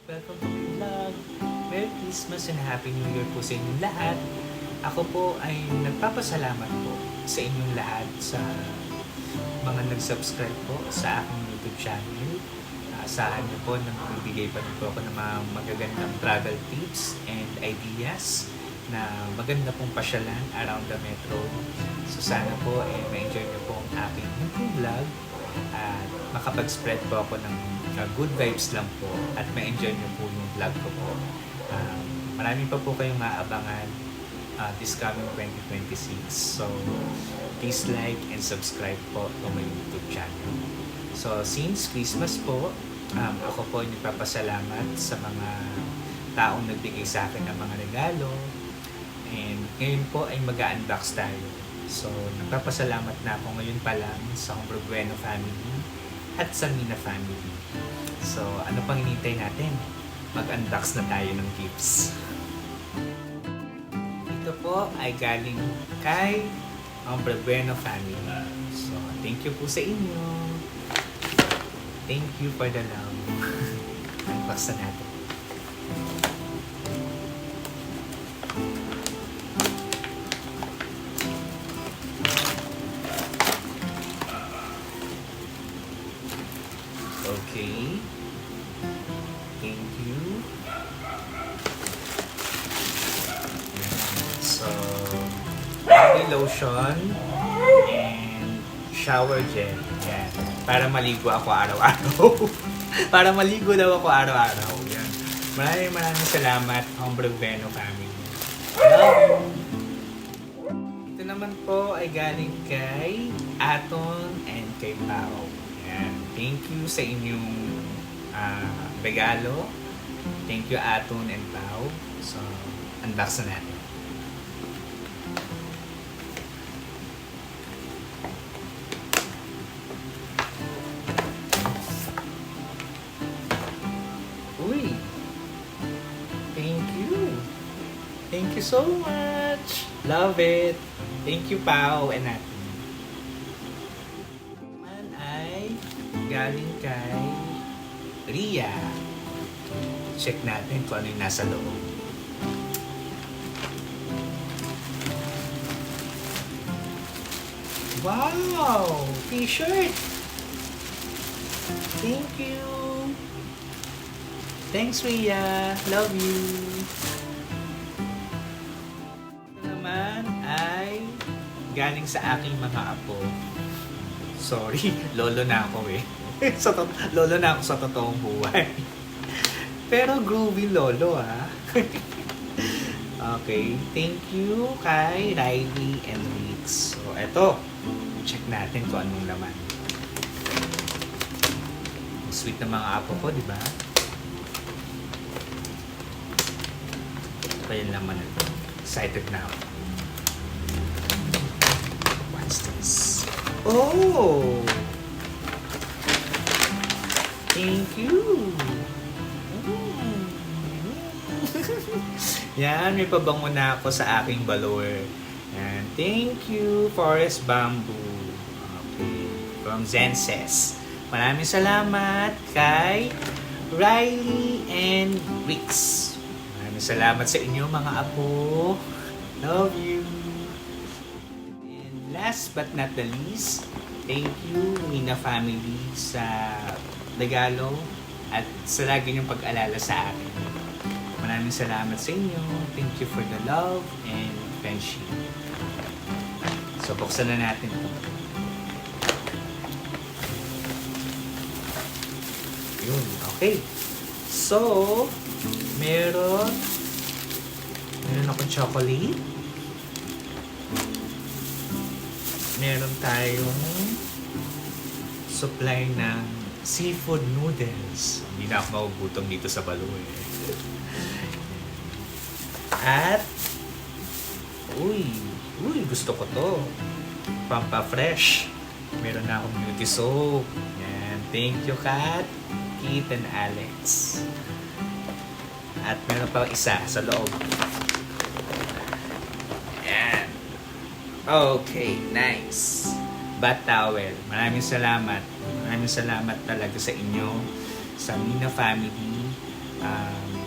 Welcome to my vlog. Merry Christmas and Happy New Year po sa inyong lahat. Ako po ay nagpapasalamat po sa inyong lahat sa mga nag-subscribe po sa aking YouTube channel. Asahan niyo po na magbibigay pa rin po ako ng mga magagandang travel tips and ideas na maganda pong pasyalan around the metro. So sana po ma-enjoy niyo po ang aking YouTube vlog at makapag-spread po ako ng good vibes lang po at ma-enjoy niyo po yung vlog ko po. Marami pa po kayong maabangan this coming 2026. So, please like and subscribe po to my YouTube channel. So, since Christmas po, ako po ay nagpapasalamat sa mga taong nagbigay sa akin ng mga regalo. And ngayon po ay mag-unbox tayo. So, nagpapasalamat na ako ngayon pa lang sa Hombro Bueno family at sa Mina family. So, ano pang hinihintay natin? Mag-unbox na tayo ng gifts. Ito po ay galing kay Hombro Bueno family. So, thank you po sa inyo. Thank you for the love. Unbox na natin. Okay. Thank you. So, body lotion and shower gel. Yan. Para maligo ako araw-araw. Para maligo daw ako araw-araw. Yan. Maraming salamat, Hombro Bueno family. Love you. Ito naman po ay galing kay Aton and kay Pao. Yan. Thank you sa inyong regalo. Thank you, Aton and Pao. So, unbox na natin. Uy! Thank you! Thank you so much! Love it! Thank you, Pao and Aton. Naman ay galing kay Ria. Check natin kung ano yung nasa loob. Wow! T-shirt! Thank you! Thanks, Ria! Love you! Ito naman ay galing sa aking mga apo. Sorry, lolo na ako eh. Lolo na ako sa totoong buhay. Pero groovy lolo Okay, thank you kay Riley and Rix. So, eto. Check natin kung anong laman. Sweet na mga apo ko, di ba? Ito pa yung laman na ito. Excited na ako. What's this? Oh! Thank you! Yan, may pabango na ako sa aking blower. Yan, thank you, Forest Bamboo. Okay, from Zenses. Maraming salamat kay Riley and Rix. Maraming salamat sa inyo, mga apo. Love you. And last but not the least, thank you, Mina family, sa regalo at sa lagi niyong pag-alala sa akin. Maraming salamat sa inyo. Thank you for the love and friendship. So, buksan na natin ito. Yun, okay. So, meron akong chocolate. Meron tayong supply ng seafood noodles. Hindi na ako magugutom dito sa Baloy. At, gusto ko to. Pampa-fresh. Meron na akong beauty soap. Yan. Thank you, Kat, Kit, and Alex. At meron pa isa sa loob. Yan. Okay, nice. Bath towel. Maraming salamat. Maraming salamat talaga sa inyo, sa Mina family,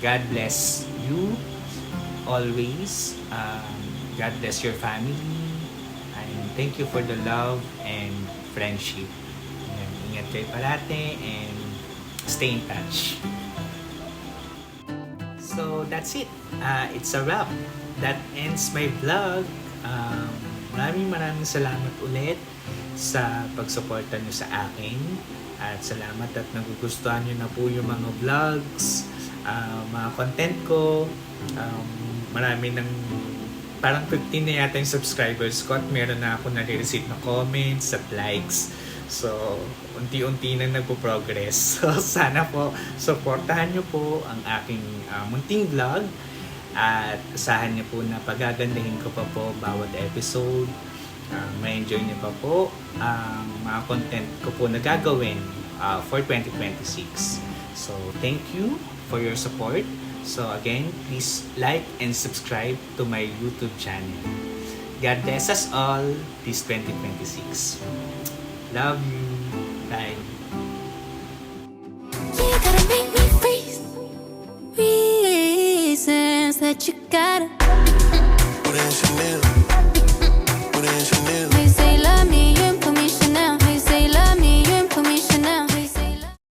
God bless you always. God bless your family. And thank you for the love and friendship. Ayan, ingat kayo parate and stay in touch. So that's it. It's a wrap. That ends my vlog. Maraming salamat ulit sa pagsuporta nyo sa akin. At salamat at nagugustuhan nyo na po yung mga vlogs, mga content ko. Marami ng parang 15 na yata yung subscribers ko at meron na ako nare-receive na comments at likes. So, unti-unti na nagpo-progress. So, sana po, supportahan nyo po ang aking munting vlog. At asahan nyo po na pagagandahin ko pa po bawat episode. Ma-enjoy nyo pa po ang mga content ko po na gagawin for 2026. So, thank you for your support. So, again, please like and subscribe to my YouTube channel. God bless us all this 2026. Love you. Bye. You gotta make me freeze. Reasons that you gotta. Put in Chanel.